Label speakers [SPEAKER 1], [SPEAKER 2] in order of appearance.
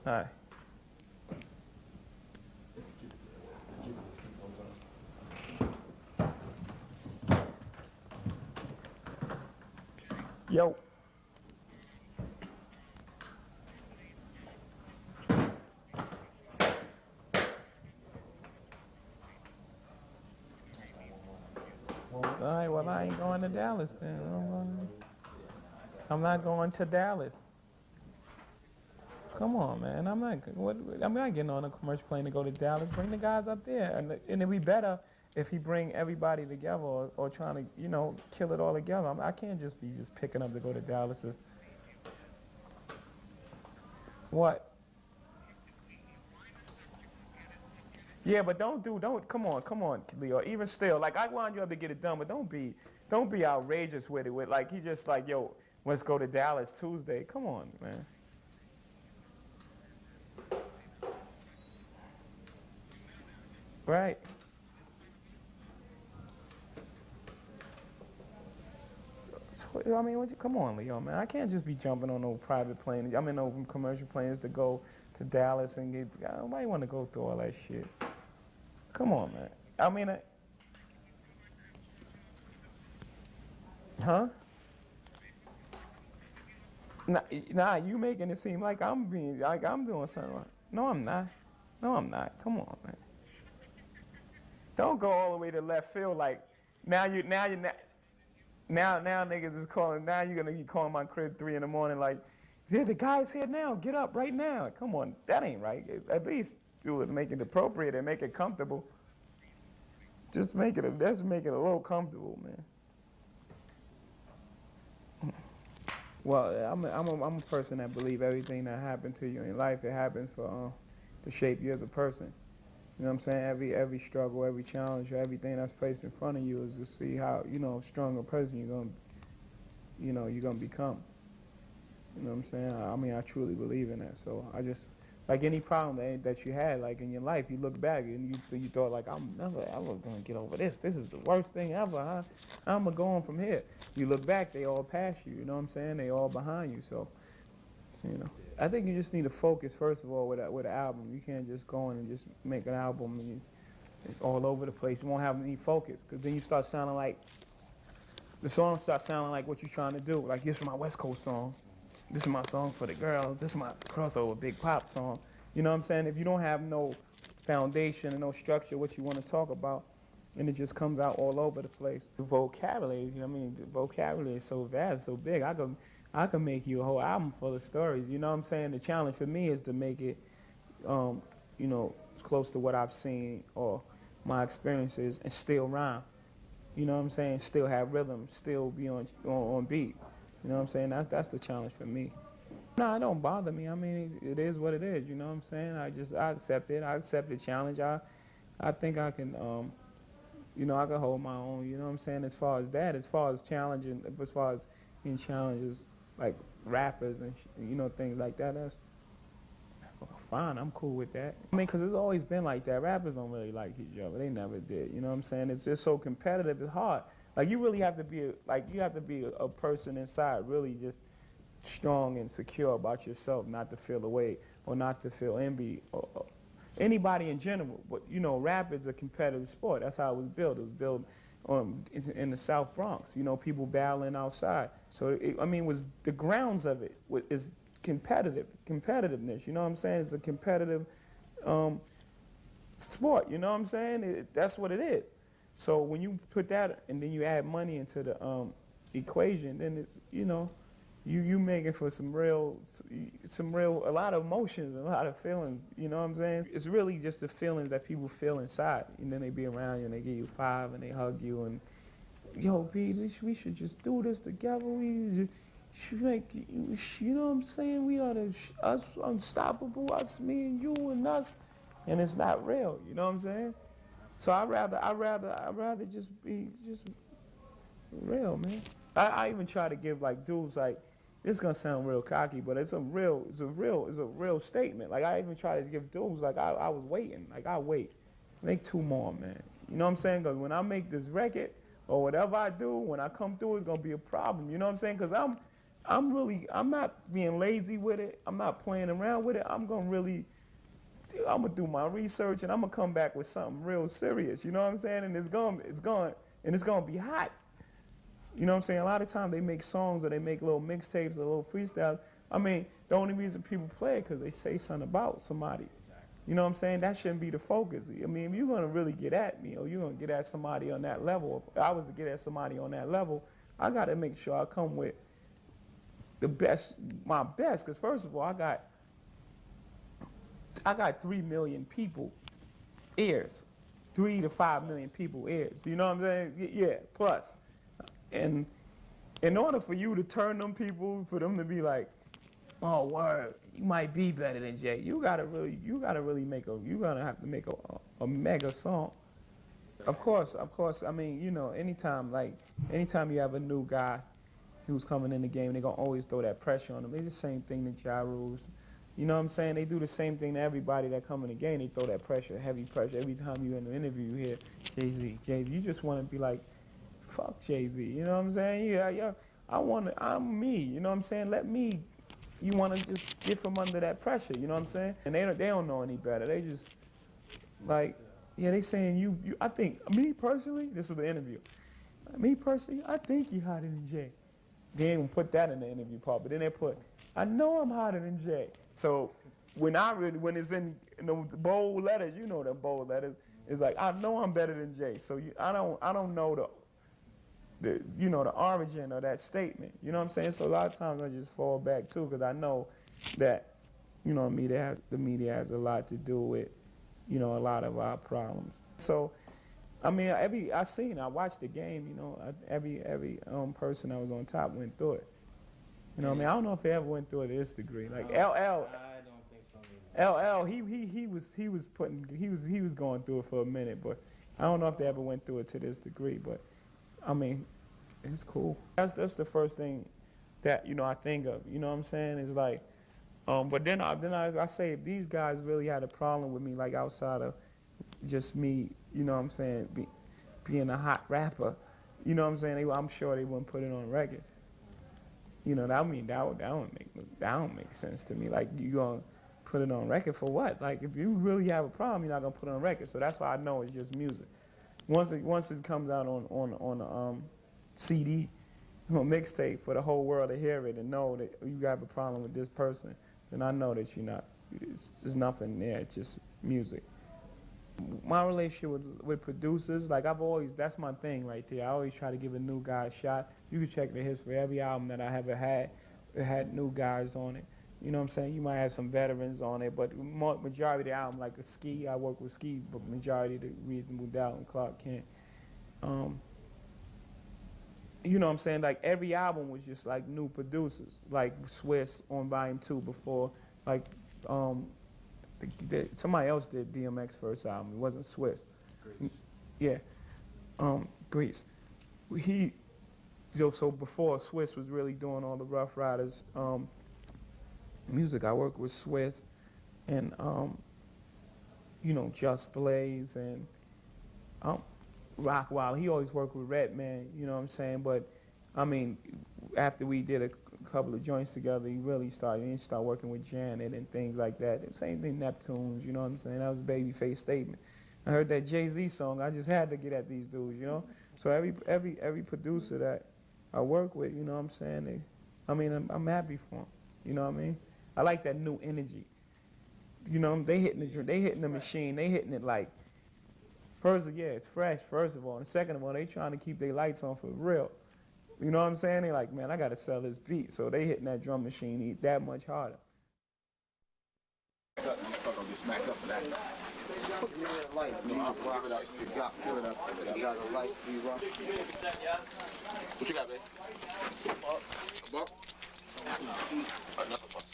[SPEAKER 1] All right. Yo. All right, well, I ain't going to Dallas then. I'm not going to Dallas. Come on, man. I'm not getting on a commercial plane to go to Dallas. Bring the guys up there. And it'd be better if he bring everybody together or trying to, kill it all together. I can't just be just picking up to go to Dallas. What? Yeah, but come on, Leo. Even still, like I want you up to get it done, but don't be outrageous with it. With like he just like, yo, let's go to Dallas Tuesday. Come on, man. Right. So, I mean, come on, Leo, man. I can't just be jumping on no private plane. I mean, no commercial planes to go to Dallas and get. Nobody want to go through all that shit. Come on, man. I mean, huh? Nah, you making it seem like I'm doing something wrong. No, I'm not. No, I'm not. Come on, man. Don't go all the way to left field. Like now you now niggas is calling. Now you're gonna be calling my crib 3 in the morning. Like, yeah, the guy's here now. Get up right now. Come on, that ain't right. At least do it, make it appropriate and make it comfortable. Let's make it a little comfortable, man. Well, I'm a person that believe everything that happened to you in life, it happens for to shape you as a person. You know what I'm saying? Every struggle, every challenge, everything that's placed in front of you is to see how strong a person you're gonna become. You know what I'm saying? I mean, I truly believe in that. So I just like any problem that you had, like in your life, you look back and you thought like I'm never ever gonna get over this. This is the worst thing ever. I'm gonna go on from here. You look back, they all past you. You know what I'm saying? They all behind you. So I think you just need to focus first of all with an album. You can't just go in and just make an album and it's all over the place. You won't have any focus because then you start sounding like the song starts sounding like what you're trying to do. Like this is my West Coast song. This is my song for the girls. This is my crossover big pop song. You know what I'm saying? If you don't have no foundation and no structure, what you want to talk about, and it just comes out all over the place. The vocabulary, you know what I mean? The vocabulary is so vast, so big. I could make you a whole album full of stories. You know what I'm saying? The challenge for me is to make it, close to what I've seen or my experiences and still rhyme. You know what I'm saying? Still have rhythm, still be on beat. You know what I'm saying? That's the challenge for me. No, it don't bother me. I mean, it is what it is. You know what I'm saying? I accept it. I accept the challenge. I think I can, I can hold my own. You know what I'm saying? As far as that, as far as challenging, as far as being challenges like rappers and things like that. That's fine. I'm cool with that. I mean, because it's always been like that. Rappers don't really like each other. They never did. You know what I'm saying? It's just so competitive. It's hard. Like you really have to be a person inside, really just strong and secure about yourself, not to feel away or not to feel envy or anybody in general. But rap is a competitive sport. That's how it was built. It was built in the South Bronx. People battling outside. So it was the grounds of it is competitiveness. You know what I'm saying? It's a competitive sport. You know what I'm saying? That's what it is. So when you put that and then you add money into the equation, then it's you making for a lot of emotions, a lot of feelings. You know what I'm saying? It's really just the feelings that people feel inside, and then they be around you and they give you five and they hug you and yo, P, we should just do this together. We should make you know what I'm saying? We are us unstoppable, us, me and you and us, and it's not real. You know what I'm saying? So I'd rather just be just real, man. I even try to give like dudes like it's gonna sound real cocky, but it's a real statement. Like I even try to give dudes like I was waiting, like I wait, make two more, man. You know what I'm saying? Cause when I make this record or whatever I do, when I come through, it's gonna be a problem. You know what I'm saying? Cause I'm not being lazy with it. I'm not playing around with it. I'm gonna do my research and I'm gonna come back with something real serious. You know what I'm saying? And it's gonna be hot. You know what I'm saying? A lot of times they make songs or they make little mixtapes or little freestyles. I mean, the only reason people play it because they say something about somebody. You know what I'm saying? That shouldn't be the focus. I mean, if you're gonna really get at me or you're gonna get at somebody on that level, if I was to get at somebody on that level, I gotta make sure I come with the best, my best. Because first of all, I got 3 million people ears, 3 to 5 million people ears. You know what I'm saying? Yeah, plus. And in order for you to turn them people, for them to be like, oh word, you might be better than Jay. You gotta have to make a mega song. Of course. I mean, you know, anytime you have a new guy who's coming in the game, they're gonna always throw that pressure on them. They do the same thing to Ja Rules. You know what I'm saying? They do the same thing to everybody that come in the game. They throw that pressure, heavy pressure. Every time you in an interview, you hear Jay-Z. You just want to be like, fuck Jay-Z. You know what I'm saying? Yeah. I'm me. You know what I'm saying? Let me. You want to just get from under that pressure. You know what I'm saying? And they don't know any better. They just like, yeah, they saying you. I think me personally. This is the interview. Me personally, I think you hotter than Jay. They ain't gonna put that in the interview part, but then they put, I know I'm hotter than Jay. So when it's in the bold letters, you know the bold letters, it's like I know I'm better than Jay. So I don't know the origin of that statement. You know what I'm saying? So a lot of times I just fall back too, because I know that, you know, the media has a lot to do with, you know, a lot of our problems. So I mean, I watched the game, you know, every person that was on top went through it. You know what I mean? I don't know if they ever went through it to this degree. Like LL,
[SPEAKER 2] I don't think so either.
[SPEAKER 1] LL, he was going through it for a minute, but I don't know if they ever went through it to this degree. But I mean, it's cool. That's the first thing that, you know, I think of. You know what I'm saying? It's like, but then I say, if these guys really had a problem with me, like outside of just me, you know what I'm saying, being a hot rapper, you know what I'm saying, I'm sure they wouldn't put it on records. You know, that don't make sense to me. Like, you gonna put it on record for what? Like, if you really have a problem, you're not gonna put it on record. So that's why I know it's just music. Once it comes out on CD, on mixtape, for the whole world to hear it and know that you have a problem with this person, then I know that there's nothing there. It's just music. My relationship with producers, like that's my thing right there. I always try to give a new guy a shot. You can check the history. Every album that I ever had, it had new guys on it. You know what I'm saying? You might have some veterans on it, but majority of the album, like Ski, I work with Ski, but majority of the reason moved out and Clark Kent. You know what I'm saying? Like every album was just like new producers, like Swiss on Volume 2 before, like somebody else did DMX first album. It wasn't Swiss.
[SPEAKER 2] Grease.
[SPEAKER 1] Yeah, Grease. So before Swiss was really doing all the Rough Riders music, I worked with Swiss and you know, Just Blaze and Rockwilder. He always worked with Redman. You know what I'm saying? But I mean, after we did a couple of joints together, he started working with Janet and things like that. Same thing, Neptunes, you know what I'm saying? That was a Babyface Statement. I heard that Jay-Z song, I just had to get at these dudes, you know? So every producer that I work with, you know what I'm saying? I'm happy for them, you know what I mean? I like that new energy. You know, they hitting the machine, they hitting it like, first, yeah, it's fresh, first of all. And second of all, they trying to keep their lights on for real. You know what I'm saying? They like, man, I got to sell this beat. So they hitting that drum machine that much harder.
[SPEAKER 3] You gonna get smacked up for that. Give me that light. No, I'll give it up. Give it up. You got a light, D-Rock. What you got, babe? A buck? Another buck.